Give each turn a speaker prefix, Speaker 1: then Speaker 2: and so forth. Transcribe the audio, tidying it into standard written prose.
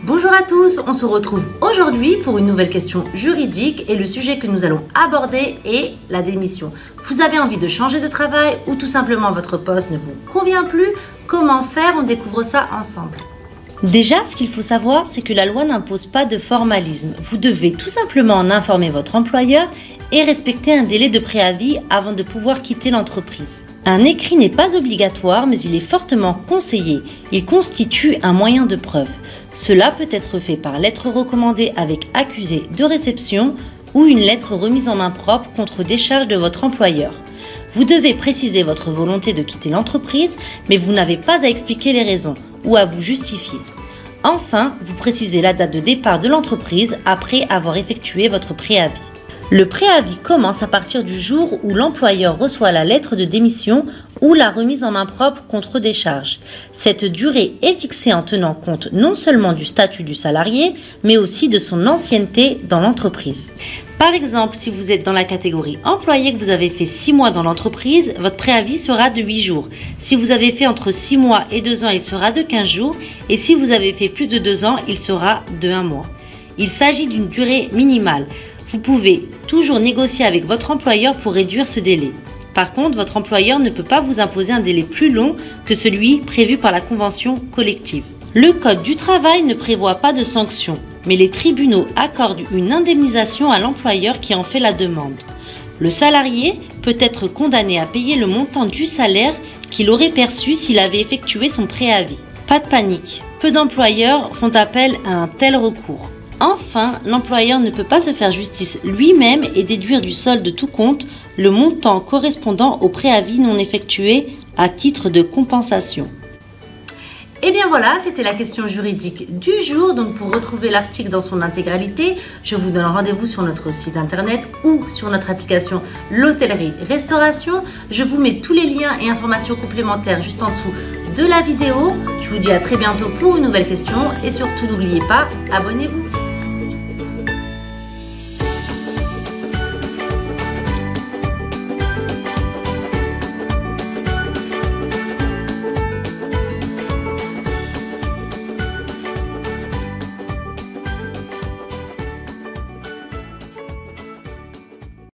Speaker 1: Bonjour à tous, on se retrouve aujourd'hui pour une nouvelle question juridique et le sujet que nous allons aborder est la démission. Vous avez envie de changer de travail ou tout simplement votre poste ne vous convient plus? Comment faire? On découvre ça ensemble. Déjà, ce qu'il faut savoir, c'est que la loi n'impose pas de formalisme. Vous devez tout simplement en informer votre employeur et respecter un délai de préavis avant de pouvoir quitter l'entreprise. Un écrit n'est pas obligatoire, mais il est fortement conseillé. Il constitue un moyen de preuve. Cela peut être fait par lettre recommandée avec accusé de réception ou une lettre remise en main propre contre décharge de votre employeur. Vous devez préciser votre volonté de quitter l'entreprise, mais vous n'avez pas à expliquer les raisons ou à vous justifier. Enfin, vous précisez la date de départ de l'entreprise après avoir effectué votre préavis. Le préavis commence à partir du jour où l'employeur reçoit la lettre de démission ou la remise en main propre contre décharge. Cette durée est fixée en tenant compte non seulement du statut du salarié, mais aussi de son ancienneté dans l'entreprise. Par exemple, si vous êtes dans la catégorie employé que vous avez fait 6 mois dans l'entreprise, votre préavis sera de 8 jours. Si vous avez fait entre 6 mois et 2 ans, il sera de 15 jours. Et si vous avez fait plus de 2 ans, il sera de 1 mois. Il s'agit d'une durée minimale. Vous pouvez toujours négocier avec votre employeur pour réduire ce délai. Par contre, votre employeur ne peut pas vous imposer un délai plus long que celui prévu par la convention collective. Le Code du travail ne prévoit pas de sanctions, mais les tribunaux accordent une indemnisation à l'employeur qui en fait la demande. Le salarié peut être condamné à payer le montant du salaire qu'il aurait perçu s'il avait effectué son préavis. Pas de panique, peu d'employeurs font appel à un tel recours. Enfin, l'employeur ne peut pas se faire justice lui-même et déduire du solde de tout compte le montant correspondant au préavis non effectué à titre de compensation. Et bien voilà, c'était la question juridique du jour. Donc pour retrouver l'article dans son intégralité, je vous donne rendez-vous sur notre site internet ou sur notre application L'Hôtellerie-Restauration. Je vous mets tous les liens et informations complémentaires juste en dessous de la vidéo. Je vous dis à très bientôt pour une nouvelle question et surtout n'oubliez pas, abonnez-vous.